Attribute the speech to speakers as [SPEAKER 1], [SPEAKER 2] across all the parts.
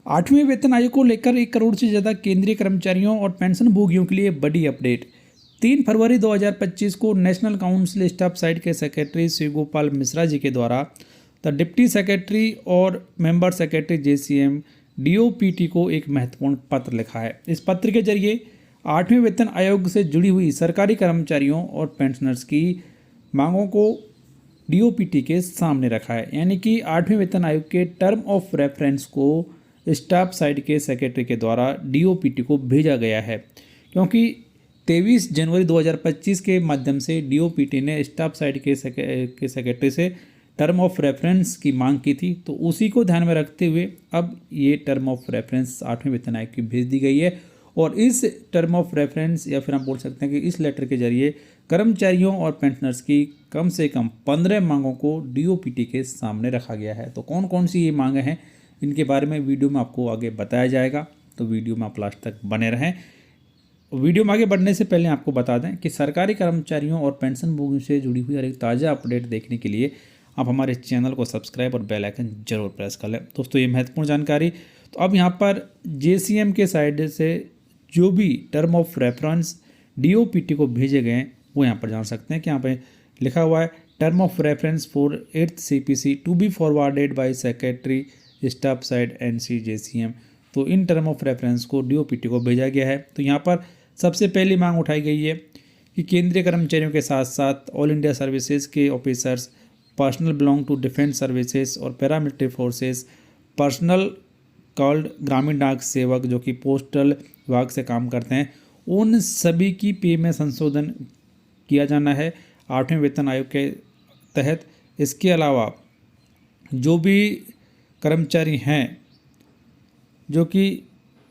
[SPEAKER 1] 8वें वेतन आयोग को लेकर 1 करोड़ से ज़्यादा केंद्रीय कर्मचारियों और पेंशन भोगियों के लिए बड़ी अपडेट। 3 फरवरी 2025 को नेशनल काउंसिल स्टाफ साइट के सेक्रेटरी शिव गोपाल मिश्रा जी के द्वारा द डिप्टी सेक्रेटरी और मेंबर सेक्रेटरी JCM DOPT को एक महत्वपूर्ण पत्र लिखा है। इस पत्र के जरिए 8वें वेतन आयोग से जुड़ी हुई सरकारी कर्मचारियों और पेंशनर्स की मांगों को DOPT के सामने रखा है। यानी कि 8वें वेतन आयोग के टर्म ऑफ रेफरेंस को स्टाफ साइट के सेक्रेटरी के द्वारा DOPT को भेजा गया है, क्योंकि 23 जनवरी 2025 के माध्यम से DOPT ने स्टाफ साइट के सेक्रेटरी से टर्म ऑफ रेफरेंस की मांग की थी। तो उसी को ध्यान में रखते हुए अब ये टर्म ऑफ रेफरेंस 8वें वेतन आयोग की भेज दी गई है और इस टर्म ऑफ रेफरेंस या फिर हम बोल सकते हैं कि इस लेटर के जरिए कर्मचारियों और पेंशनर्स की कम से कम 15 मांगों को DOPT के सामने रखा गया है। तो कौन कौन सी ये मांगें हैं, इनके बारे में वीडियो में आपको आगे बताया जाएगा, तो वीडियो में आप लास्ट तक बने रहें। वीडियो में आगे बढ़ने से पहले आपको बता दें कि सरकारी कर्मचारियों और पेंशन भोगियों से जुड़ी हुई हर एक ताज़ा अपडेट देखने के लिए आप हमारे चैनल को सब्सक्राइब और बेल आइकन जरूर प्रेस कर लें। दोस्तों, ये महत्वपूर्ण जानकारी। तो अब यहाँ पर JCM के साइड से जो भी टर्म ऑफ रेफरेंस DOPT को भेजे गए हैं वो यहाँ पर जान सकते हैं कि यहाँ पे लिखा हुआ है term of reference for 8th CPC to be forwarded by secretary staff side NC JCM। तो इन टर्म ऑफ रेफरेंस को DOPT को भेजा गया है। तो यहाँ पर सबसे पहली मांग उठाई गई है कि केंद्रीय कर्मचारियों के साथ साथ ऑल इंडिया सर्विसेज के officers, personnel belong to defence services और paramilitary forces, personnel called Gramin Dak सेवक जो कि पोस्टल विभाग से काम करते हैं, उन सभी की पे में संशोधन किया जाना है 8वें वेतन आयोग के तहत। इसके अलावा जो भी कर्मचारी हैं जो कि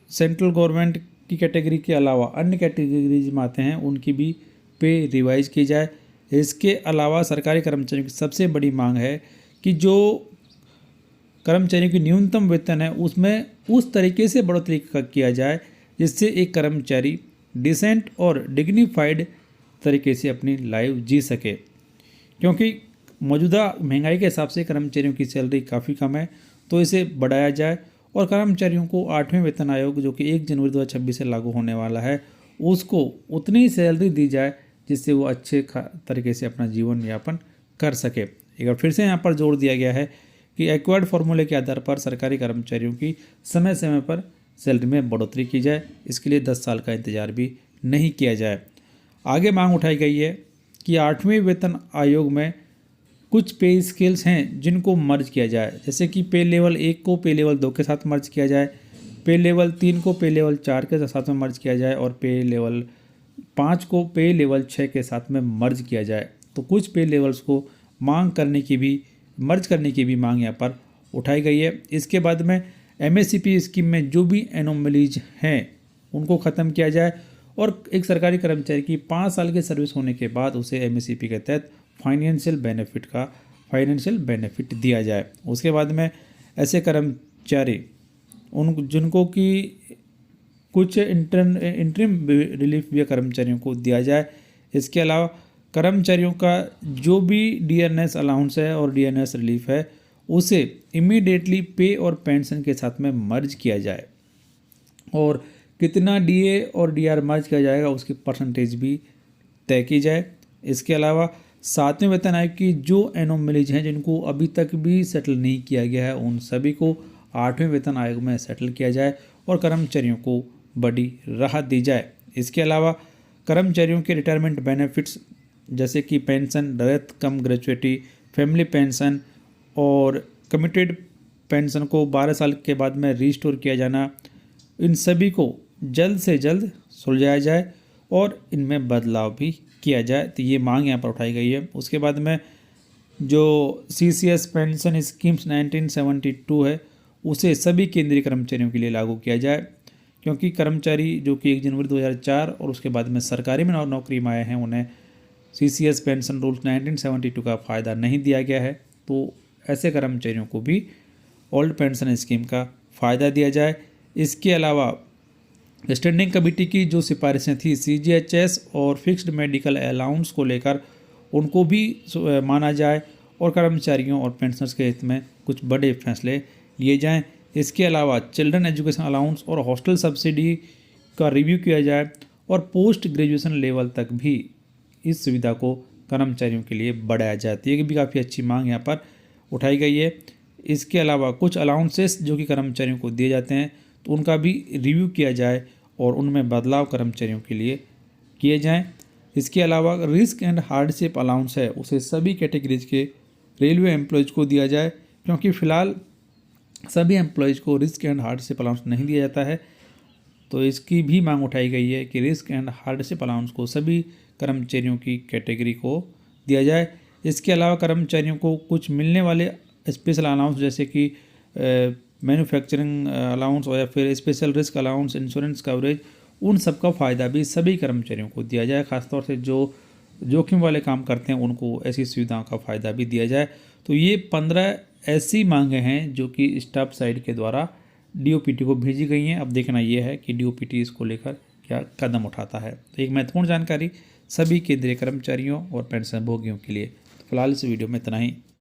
[SPEAKER 1] सेंट्रल गवर्नमेंट की कैटेगरी के अलावा अन्य कैटेगरीज में आते हैं, उनकी भी पे रिवाइज की जाए। इसके अलावा सरकारी कर्मचारियों की सबसे बड़ी मांग है कि जो कर्मचारियों की न्यूनतम वेतन है उसमें उस तरीके से बढ़ोतरी किया जाए जिससे एक कर्मचारी डिसेंट और डिग्निफाइड तरीके से अपनी लाइफ जी सके, क्योंकि मौजूदा महंगाई के हिसाब से कर्मचारियों की सैलरी काफ़ी कम है। तो इसे बढ़ाया जाए और कर्मचारियों को 8वें वेतन आयोग जो कि 1 जनवरी 2026 से लागू होने वाला है उसको उतनी ही सैलरी दी जाए जिससे वो अच्छे तरीके से अपना जीवन यापन कर सके। एक बार फिर से यहाँ पर जोर दिया गया है कि एक्वायर्ड फार्मूले के आधार पर सरकारी कर्मचारियों की समय समय पर सैलरी में बढ़ोतरी की जाए। इसके लिए 10 साल का इंतजार भी नहीं किया जाए। आगे मांग उठाई गई है कि 8वें वेतन आयोग में कुछ पे स्केल्स हैं जिनको मर्ज किया जाए, जैसे कि पे लेवल 1 को पे लेवल 2 के साथ मर्ज किया जाए, पे लेवल 3 को पे लेवल 4 के साथ में मर्ज किया जाए और पे लेवल 5 को पे लेवल 6 के साथ में मर्ज किया जाए। तो कुछ पे लेवल्स को मर्ज करने की भी मांग यहाँ पर उठाई गई है। इसके बाद में MSCP स्कीम में जो भी एनोमलीज हैं उनको ख़त्म किया जाए और एक सरकारी कर्मचारी की 5 साल की सर्विस होने के बाद उसे MSCP के तहत फाइनेंशियल बेनिफिट दिया जाए। उसके बाद में ऐसे कर्मचारी जिनको कि कुछ इंटरिम रिलीफ भी कर्मचारियों को दिया जाए। इसके अलावा कर्मचारियों का जो भी DNS अलाउंस है और DNS रिलीफ है उसे इमीडिएटली पे और पेंशन के साथ में मर्ज किया जाए और कितना DA और DR मर्ज किया जाएगा उसकी परसेंटेज भी तय की जाए। इसके अलावा 7वें वेतन आयोग की जो एनोमलीज हैं जिनको अभी तक भी सेटल नहीं किया गया है उन सभी को 8वें वेतन आयोग में सेटल किया जाए और कर्मचारियों को बड़ी राहत दी जाए। इसके अलावा कर्मचारियों के रिटायरमेंट बेनिफिट्स जैसे कि पेंशन, डेथ कम ग्रेचुइटी, फैमिली पेंशन और कमिटेड पेंशन को 12 साल के बाद में रिस्टोर किया जाना, इन सभी को जल्द से जल्द सुलझाया जाए और इनमें बदलाव भी किया जाए। तो ये मांग यहाँ पर उठाई गई है। उसके बाद में जो CCS पेंशन स्कीम्स 1972 है उसे सभी केंद्रीय कर्मचारियों के लिए लागू किया जाए, क्योंकि कर्मचारी जो कि 1 जनवरी 2004 और उसके बाद में सरकारी में नौकरी में आए हैं उन्हें CCS पेंशन रूल्स 1972 का फ़ायदा नहीं दिया गया है। तो ऐसे कर्मचारियों को भी ओल्ड पेंशन स्कीम का फ़ायदा दिया जाए। इसके अलावा स्टैंडिंग कमेटी की जो सिफारिशें थी CGHS और फिक्स्ड मेडिकल अलाउंस को लेकर उनको भी माना जाए और कर्मचारियों और पेंशनर्स के हित में कुछ बड़े फैसले लिए जाएं। इसके अलावा चिल्ड्रन एजुकेशन अलाउंस और हॉस्टल सब्सिडी का रिव्यू किया जाए और पोस्ट ग्रेजुएशन लेवल तक भी इस सुविधा को कर्मचारियों के लिए बढ़ाया जाए। तो ये भी काफ़ी अच्छी मांग यहाँ पर उठाई गई है। इसके अलावा कुछ अलाउंसेस जो कि कर्मचारियों को दिए जाते हैं तो उनका भी रिव्यू किया जाए और उनमें बदलाव कर्मचारियों के लिए किए जाएं। इसके अलावा रिस्क एंड हार्डशिप अलाउंस है उसे सभी कैटेगरीज के रेलवे एम्प्लॉयज़ को दिया जाए, क्योंकि फ़िलहाल सभी एम्प्लॉयज़ को रिस्क एंड हार्डशिप अलाउंस नहीं दिया जाता है। तो इसकी भी मांग उठाई गई है कि रिस्क एंड हार्डशिप अलाउंस को सभी कर्मचारियों की कैटेगरी को दिया जाए। इसके अलावा कर्मचारियों को कुछ मिलने वाले स्पेशल अलाउंस जैसे कि मैन्युफैक्चरिंग अलाउंस और या फिर special risk allowance, insurance coverage, उन सब का फ़ायदा भी सभी कर्मचारियों को दिया जाए। खासतौर से जो जोखिम वाले काम करते हैं उनको ऐसी सुविधाओं का फ़ायदा भी दिया जाए। तो ये 15 ऐसी मांगें हैं जो कि स्टाफ साइड के द्वारा DOPT को भेजी गई हैं। अब देखना ये है कि DOPT इसको लेकर क्या कदम उठाता है। तो एक महत्वपूर्ण जानकारी सभी केंद्रीय कर्मचारियों और पेंशन भोगियों के लिए। फिलहाल इस वीडियो में इतना ही।